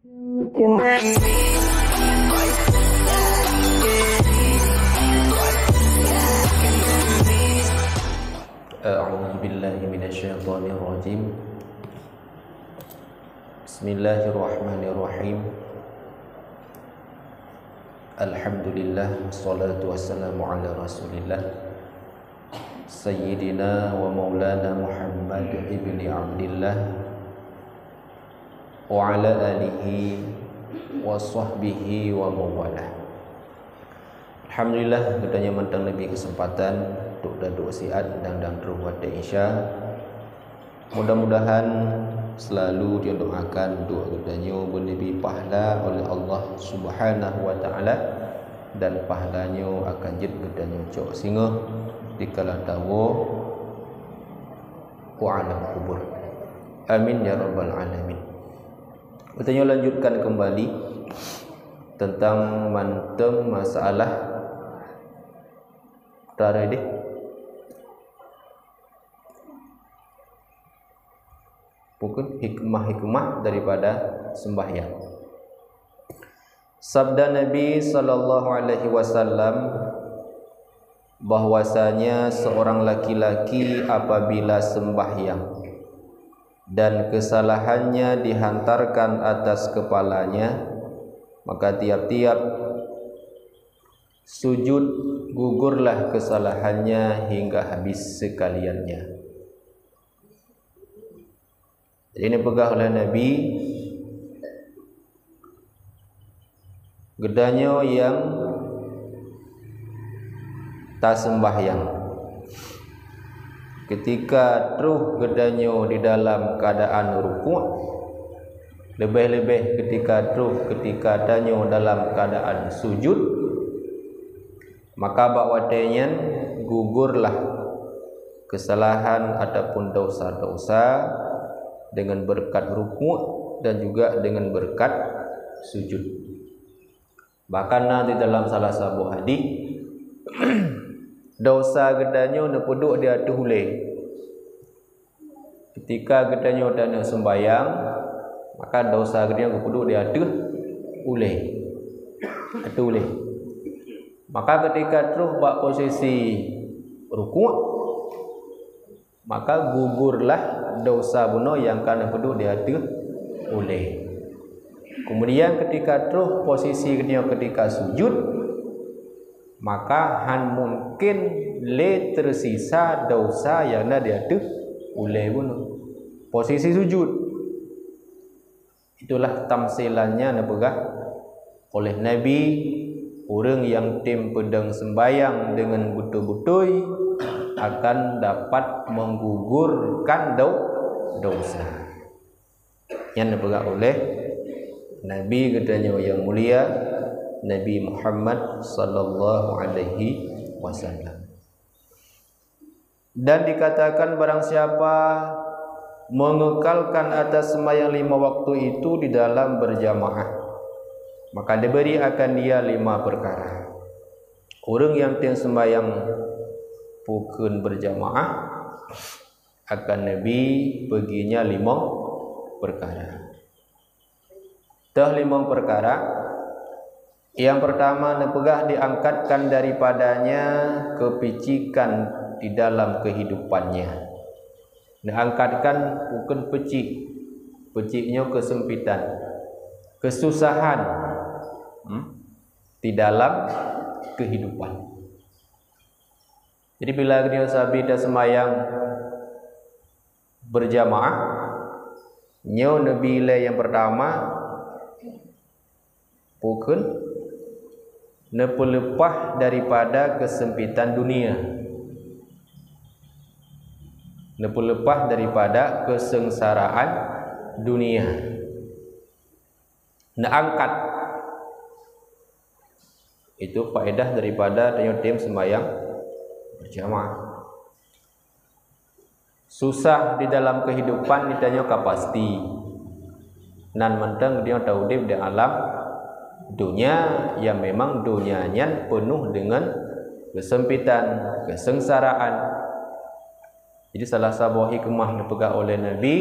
A'udzu billahi minasyaitonir rajim. Bismillahirrahmanirrahim. Alhamdulillah wassalatu wassalamu ala Rasulillah Sayyidina wa maulana Muhammad ibni Abdillah wa ala alihi wa sahbihi wa mawalah. Alhamdulillah, katanya mentang lebih kesempatan untuk daduk siat dan terus wada isya. Mudah-mudahan selalu dia doakan doa katanya berlebih pahala oleh Allah Subhanahu wa taala, dan pahalanya akan jid katanya cok singa di kala tawa wa alam kubur. Amin ya rabbal alamin. Katanya lanjutkan kembali tentang mantem masalah perkara ini. Bukan hikmah-hikmah daripada sembahyang. Sabda Nabi sallallahu alaihi wasallam bahwasanya seorang laki-laki apabila sembahyang dan kesalahannya dihantarkan atas kepalanya, maka tiap-tiap sujud gugurlah kesalahannya hingga habis sekaliannya. Ini pegah oleh Nabi. Gedanya yang tak sembahyang, ketika terus gedanya di dalam keadaan rukuk, lebih-lebih ketika adanya dalam keadaan sujud, maka bawadanya gugurlah kesalahan ataupun dosa-dosa dengan berkat rukuk dan juga dengan berkat sujud. Bahkan di dalam salah satu hadis dosa gedanya nepeduk dia tuhule. Ketika gedanya dana sembayang, maka dosa gedanya nepeduk dia tuhule. Maka ketika terus buat posisi rukuk, maka gugurlah dosa bunuh yang kana peduk dia oleh. Kemudian ketika terus posisi dia ketika sujud, maka han mungkin le tersisa dosa yang dia oleh bunuh posisi sujud. Itulah tamsilannya napegah oleh Nabi. Orang yang tim pedang sembayang dengan betul-betul akan dapat menggugurkan dosa yang dipegang oleh Nabi katanya yang mulia Nabi Muhammad sallallahu alaihi wasallam. Dan dikatakan barang siapa mengekalkan atas sembahyang 5 waktu itu di dalam berjamaah, maka diberi akan dia 5 perkara. Orang yang tiang sembahyang pukun berjamaah akan Nabi baginya 5 perkara. Dah 5 perkara. Yang pertama, nepegah diangkatkan daripadanya kepicikan di dalam kehidupannya. Diangkatkan bukan peciknya kesempitan, kesusahan di dalam kehidupan. Jadi bila dia sabida sembahyang berjamaah, nyo Nabi yang pertama bukan nepelepah daripada kesempitan dunia, nepelepah daripada kesengsaraan dunia, angkat. Itu faedah daripada tim sembahyang berjamaah. Susah di dalam kehidupan ditanya pasti. Nan mentang dia tahu di alam dunia yang memang dunianya penuh dengan kesempitan, kesengsaraan. Jadi salah satu hikmah yang dipegang oleh Nabi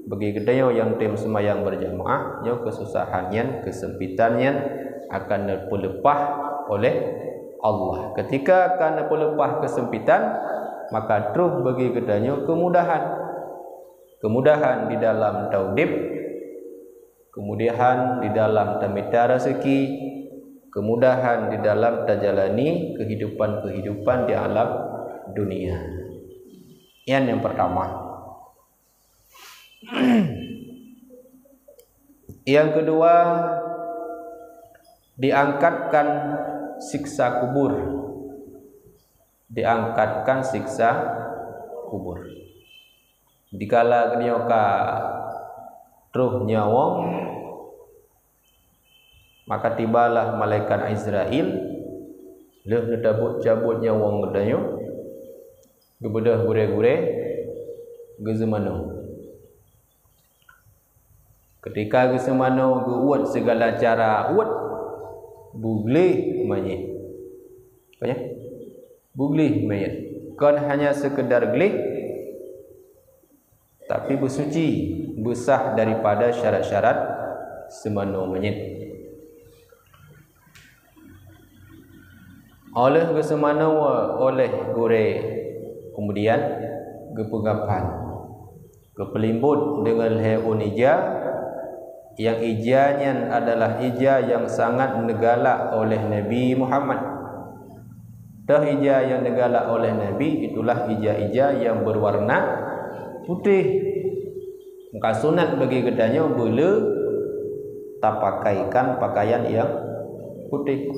bagi kedayo yang tim semayang berjamaah nyo kesusahannya kesempitannya akan dilepah oleh Allah. Ketika akan dilepah kesempitan, maka terus bagi kedayo kemudahan di dalam taudib, kemudahan di dalam tamita rezeki, kemudahan di dalam tajalani kehidupan di alam dunia. Yang pertama. Yang kedua, diangkatkan siksa kubur. Diangkatkan siksa kubur. Dikala nyoka truh nyawong, maka tibalah malaikat Israel leh cabut nyawong gedanyo gebedah gure-gure gezemano. Ketika gezemano geuat segala cara uat buglih mayit. Apanya? Buglih mayit. Kan hanya sekedar gelih, tapi bersuci, besah daripada syarat-syarat semano mayit. Oleh kesemana oleh gure kemudian gepegapan kepelimbut dengan heun ija yang ijanya adalah ija yang sangat negala oleh Nabi Muhammad. Dah ija yang negala oleh Nabi itulah ija-ija yang berwarna putih. Maka sunat bagi kedanya boleh tak pakaikan pakaian yang putih.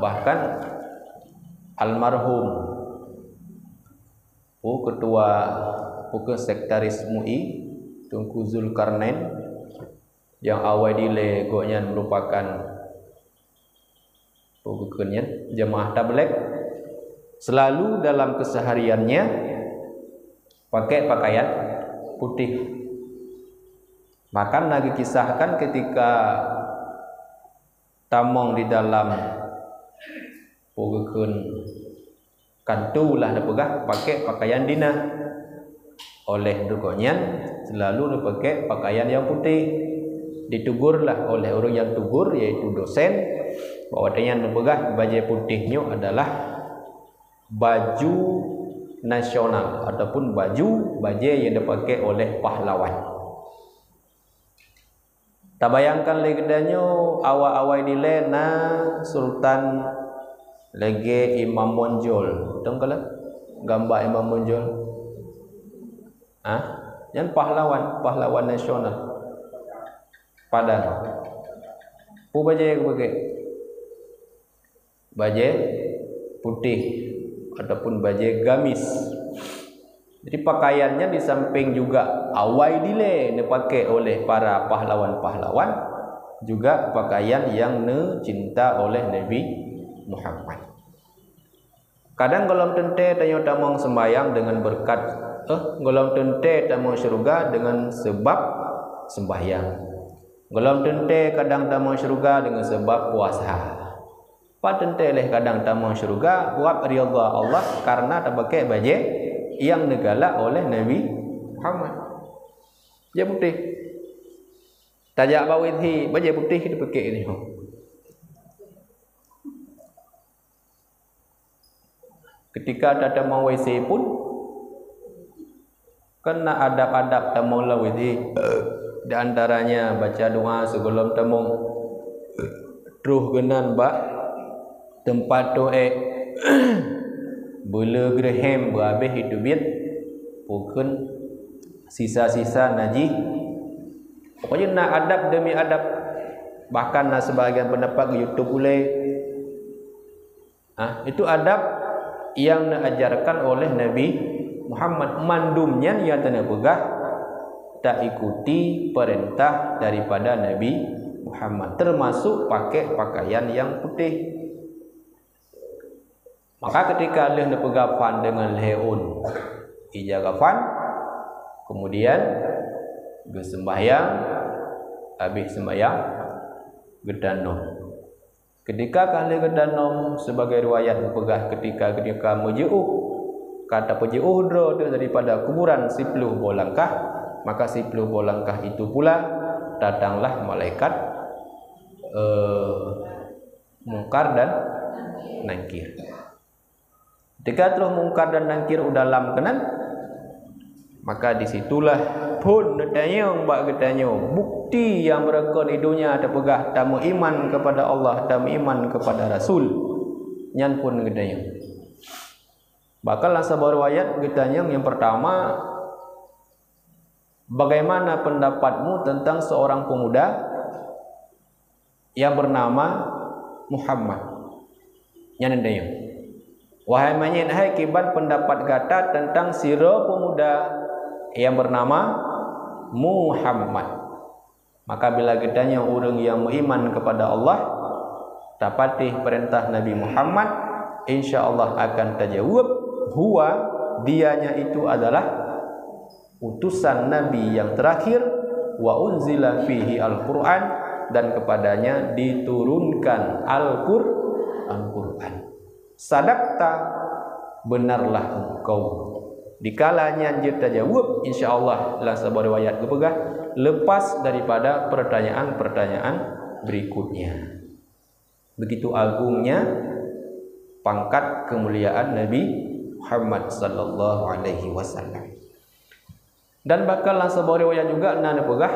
Bahkan almarhum ketua sekretaris MUI Tunku Zulkarnain yang awal dile goknya merupakan bukannya jemaah tabligh, selalu dalam kesehariannya pakai pakaian putih. Maka lagi kisahkan ketika tamong di dalam pogekun kantu lah dapegah pakai pakaian dina. Oleh dukonya selalu dipakai pakaian yang putih. Ditugurlah oleh orang yang tugur yaitu dosen bahwa yang dapegah baju putihnya adalah baju nasional ataupun baju yang dipakai oleh pahlawan. Tak bayangkan legendanya awal-awal nilai na Sultan lagi Imam Monjol. Tahu kalau gambar Imam Monjol? Yang pahlawan nasional. Padang. Pu baju pakai baju putih ataupun baju gamis. Jadi pakaiannya di samping juga awai dile dipakai oleh para pahlawan-pahlawan, juga pakaian yang cinta oleh Nabi Muhammad. Kadang golong tente tanyo tamong sembayang dengan berkat golong tente tamong syurga dengan sebab sembahyang. Golong tente kadang tamong syurga dengan sebab puasa. Patente leh kadang tamong syurga buat ridha Allah karena tak pakai baju yang negala oleh Nabi Muhammad. Baju putih. Tajak bawidhi baju putih kita pakai ini. Ketika ada mau WC pun kena adab-adab tamong lawidhi. Di antaranya baca doa sebelum tamong truh genan ba tempat doa bela gerhem berhabis hidupit bukan sisa-sisa najis. Pokoknya nak adab demi adab. Bahkan nak sebahagian pendapat di YouTube boleh. Itu adab yang diajarkan oleh Nabi Muhammad. Mandumnya yang tanah pegah tak ikuti perintah daripada Nabi Muhammad, termasuk pakai pakaian yang putih. Maka ketika leh nepegafan dengan leun ijagafan, kemudian bersembahyang, habis sembahyang gedanom. Ketika kali gedanom sebagai riwayat pegah ketika meju'u kata puji uhdro daripada kuburan 10 langkah, maka 10 langkah itu pula datanglah malaikat mungkar dan nakir. Ketika terus mungkar dan nakir udah lam kenan, maka disitulah pun netanyong bak getanyong bukti yang mereka di dunia ada pegah tamu iman kepada Allah, tamu iman kepada Rasul, nyan pun getanyong. Bakal sebuah riwayat getanyong yang pertama, bagaimana pendapatmu tentang seorang pemuda yang bernama Muhammad? Nyan getanyong. Wahai manyin, hai kibat pendapat gata tentang sira pemuda yang bernama Muhammad. Maka bila getanya orang yang beriman kepada Allah dapati perintah Nabi Muhammad, insya-Allah akan terjawab, huwa dianya itu adalah utusan Nabi yang terakhir, wa unzila fihi al-Qur'an, dan kepadanya diturunkan Al-Qur'an. Sadaqta, benarlah engkau. Dikalanya dia terjawab, insya-Allah dalam sebuah riwayat kepegah lepas daripada pertanyaan-pertanyaan berikutnya. Begitu agungnya pangkat kemuliaan Nabi Muhammad sallallahu alaihi wasallam. Dan bakal dalam sebuah riwayat juga nana pegah,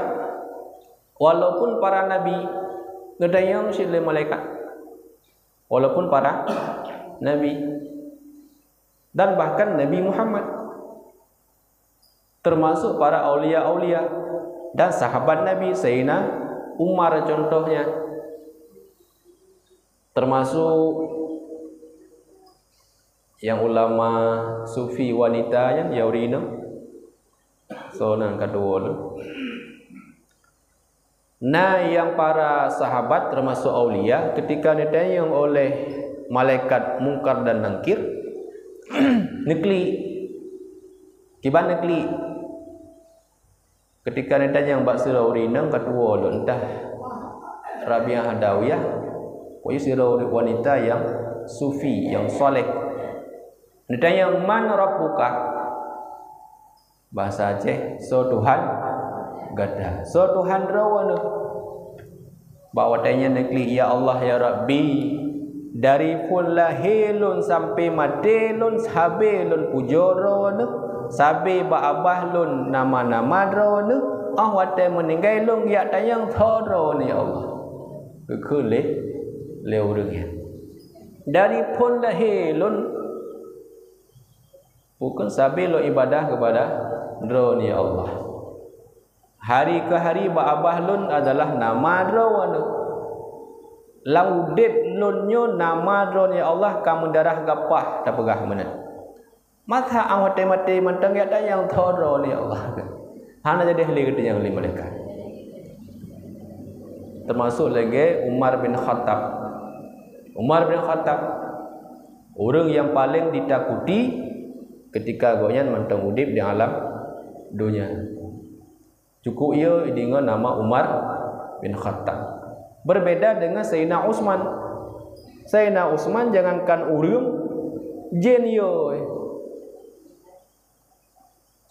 walaupun para nabi ngedayang silih malaikat, walaupun para nabi dan bahkan Nabi Muhammad, termasuk para aulia-aulia dan sahabat Nabi, Sayyidina Umar contohnya, termasuk yang ulama sufi wanita yang yaurina sonan kedua. Nah, yang para sahabat termasuk aulia ketika ditanya oleh malaikat mungkar dan nakir, nekli kiban nekli ketika ditanya yang bak sira urina kedua lo entah Rabi'ah Hadawiyah, pokoknya sira wanita yang sufi yang soleh, ditanya man rabbuka, bahasa Aceh, so Tuhan gada, so Tuhan rawana, bawa tanya nekli, ya Allah ya Rabbi, dari fulahilun sampai madelun sabilun pujorono sabi ba'abahlun nama-nama drono wate meninggalung ya tayang thoro ni Allah kekele leurungnya dari fulahilun bukan sabi lo ibadah kepada drone ya Allah, hari ke hari ba'abahlun adalah nama drono, laudip lunyo nama drone ya Allah kamu darah gapah tak pegah mana mata awate mati mentang ya yang thoro ni Allah hana jadi ahli gede yang lima mereka, termasuk lagi Umar bin Khattab orang yang paling ditakuti ketika goyan mentang udip di alam dunia, cukup ia dengan nama Umar bin Khattab. Berbeda dengan Sayyidina Utsman. Sayyidina Utsman jangankan urang jin yo.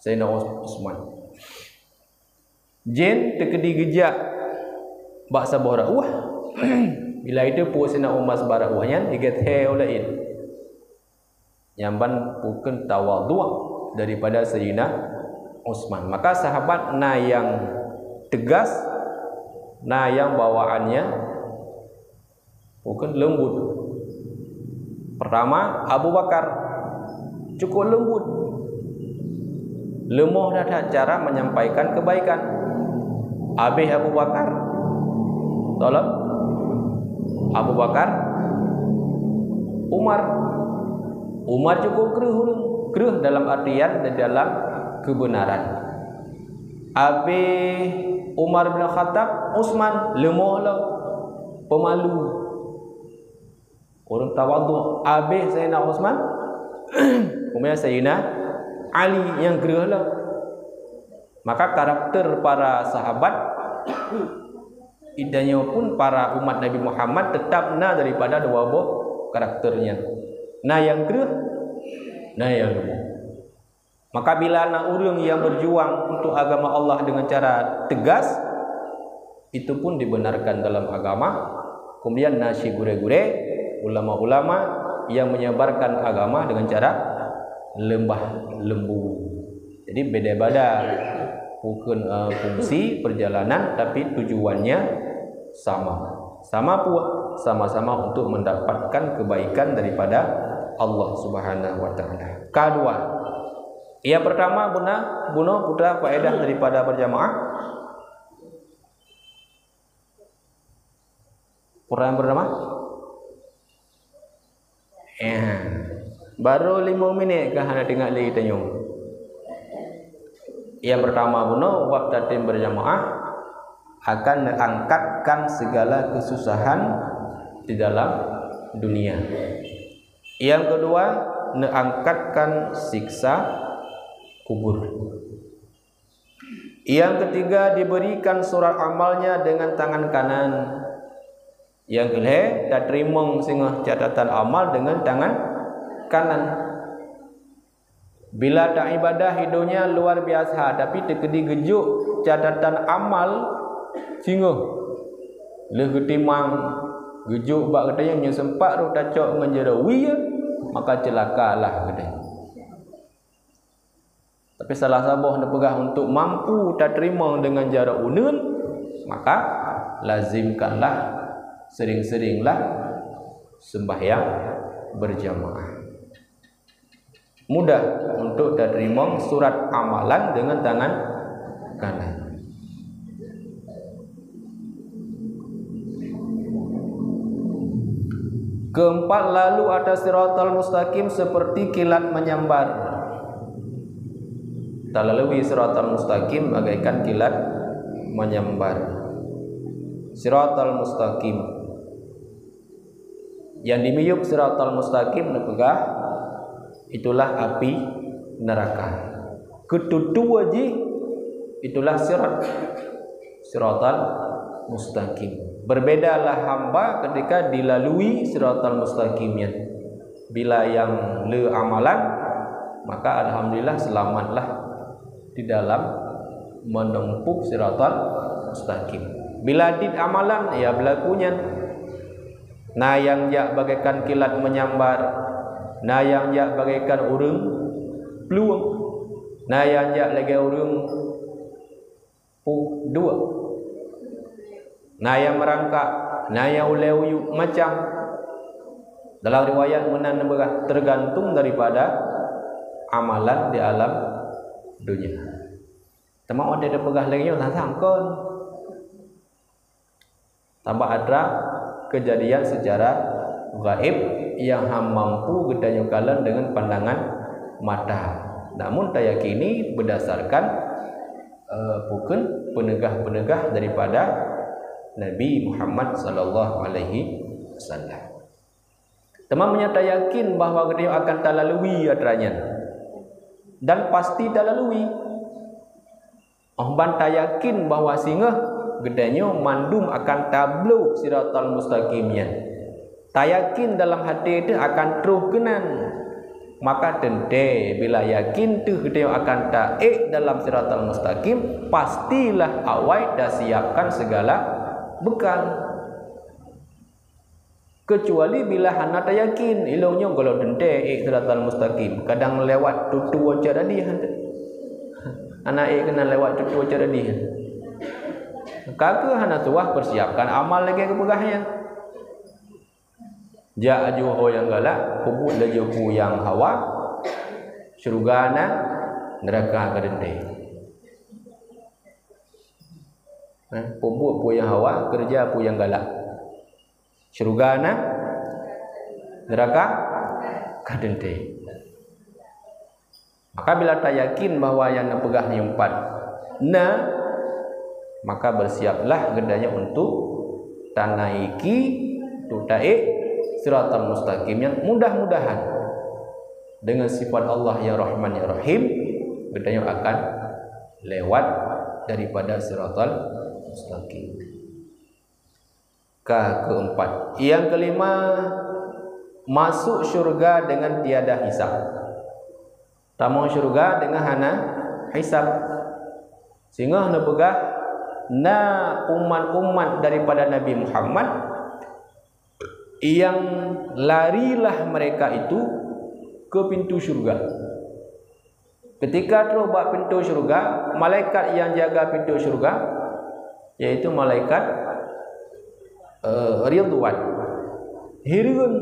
Sayyidina Utsman jin tekedi gejak bak sabara wah. Bila itu pu Sayyidina Umar sabara wahnya diget he olain. Nyamban bukan tawadhu daripada Sayyidina Utsman. Maka sahabat na yang tegas, nah yang bawaannya bukan lembut. Pertama Abu Bakar cukup lembut, lemah dah cara menyampaikan kebaikan. Habis Abu Bakar, tolong Abu Bakar, Umar cukup keruh dalam artian dan dalam kebenaran. Habis Umar bin Khattab, Utsman lemahlah, pemalu, orang tawadhu. Habis Sayyidina Utsman, kemudian Sayyidina Ali yang gerahlah. Maka karakter para sahabat idanya pun para umat Nabi Muhammad tetap daripada dua buah karakternya. Nah yang gerah, nah yang lemah. Maka bila anak orang yang berjuang untuk agama Allah dengan cara tegas, itu pun dibenarkan dalam agama. Kemudian nasi gure-gure, ulama-ulama yang menyebarkan agama dengan cara lembah lembu. Jadi beda-beda bukan fungsi perjalanan, tapi tujuannya sama. Sama-sama untuk mendapatkan kebaikan daripada Allah Subhanahu wa taala. Kedua, yang pertama bunuh putra faedah daripada berjamaah. Yang pertama baru 5 minit kah nak dengar lagi tanya. Yang pertama bunuh waktu tim berjamaah akan mengangkatkan segala kesusahan di dalam dunia. Yang kedua, mengangkatkan siksa kubur. Yang ketiga, diberikan surat amalnya dengan tangan kanan. Yang kelima, tak terima singah catatan amal dengan tangan kanan. Bila tak ibadah hidupnya luar biasa, tapi terkedi gejuk catatan amal singah le ketimang gejuk bak katanya nya sempat ru tacok ngan jerawi, maka celakalah katanya. Tapi salah sabah nak pegah untuk mampu tak terima dengan jarak unun, maka lazimkanlah sering-seringlah sembahyang berjamaah. Mudah untuk tak terima surat amalan dengan tangan kanan. Keempat, lalu atas siratal mustaqim seperti kilat menyambar. Tak lalui siratal mustaqim bagaikan kilat menyambar. Siratal mustaqim yang dimiyuk siratal mustaqim nepegah itulah api neraka. Kedua ji itulah siratal mustaqim. Berbedalah hamba ketika dilalui siratal mustaqimnya. Bila yang le amalan, maka alhamdulillah selamatlah di dalam menempuh siratal mustaqim. Bila di amalan ya berlakunya na yang jak bagaikan kilat menyambar, na yang jak bagaikan urang peluang, na yang jak lagi urang dua, na yang merangkak, na yang uleu macam dalam riwayat menan tergantung daripada amalan di alam dunia. Teman ada pegah lagi yang tak sangkon. Tambah ada kejadian secara gaib yang mampu gedanya kalian dengan pandangan mata. Namun tak yakini berdasarkan bukan penegah-penegah daripada Nabi Muhammad sallallahu alaihi wasallam. Teman menyata yakin bahawa gedanya akan terlalui atranya dan pasti terlalui. Orang tak yakin bahawa singa gedanya mandum akan tablu siratal mustaqimnya. Tak yakin dalam hati itu akan terus kenan. Maka tentu bila yakin tu gedanya akan taik dalam siratal mustaqim, pastilah awal dah siapkan segala bekal. Kecuali bila hana tak yakin, ilaunya kalau tentu siratal mustaqim kadang lewat tutu acara dia. Anak kena lewat tutu acara dia. Kakak hana tuah persiapkan amal lagi kepegahnya. Ja ajuho yang galak, kubut lajuku yang hawa, surgana neraka kadendai. Kubut pu yang hawa, kerja pu yang galak. Surgana neraka kadendai. Maka bila tak yakin bahawa yang pegahnya empat maka bersiaplah gedanya untuk tanaiki tutai siratal mustaqim yang mudah-mudahan dengan sifat Allah yang Rahman yang Rahim gedanya akan lewat daripada siratal mustaqim. Keempat, yang kelima, masuk syurga dengan tiada hisab. tamu syurga dengan hana hisab. Sehingga hana begah na umat-umat daripada Nabi Muhammad yang larilah mereka itu ke pintu syurga. Ketika terus buat pintu syurga, malaikat yang jaga pintu syurga yaitu malaikat Ridwan. Hirun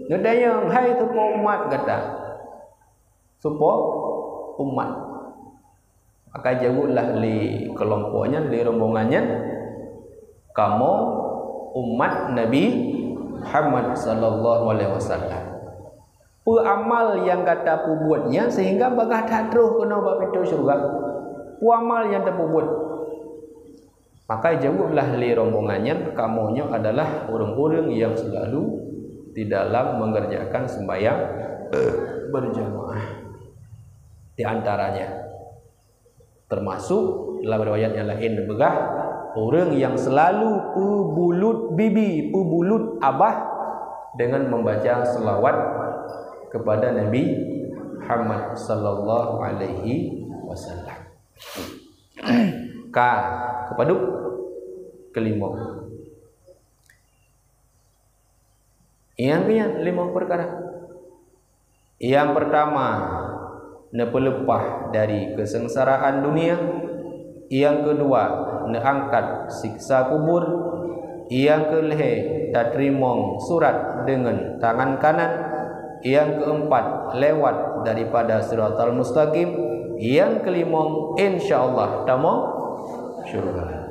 ngedayang hai supo umat kata. Supo umat. Maka jawablah li kelompoknya, li rombongannya, kamu umat Nabi Muhammad sallallahu alaihi wasallam. Amal yang kata pubuatnya sehingga bagah tak terus kena buat pintu syurga. Amal yang terpubuat. Maka jawablah li rombongannya, kamunya adalah orang-orang yang selalu di dalam mengerjakan sembahyang berjamaah. Di antaranya termasuk dalam riwayat yang lain begah orang yang selalu pebulut bibi, pebulut abah dengan membaca selawat kepada Nabi Muhammad sallallahu alaihi wasallam. Kepada kelima. Yang 5 perkara. Yang pertama, pelepah dari kesengsaraan dunia. Yang kedua, angkat siksa kubur. Yang kelima, tak terima surat dengan tangan kanan. Yang keempat, lewat daripada siratal mustaqim. Yang kelima, insyaallah tamu syurga.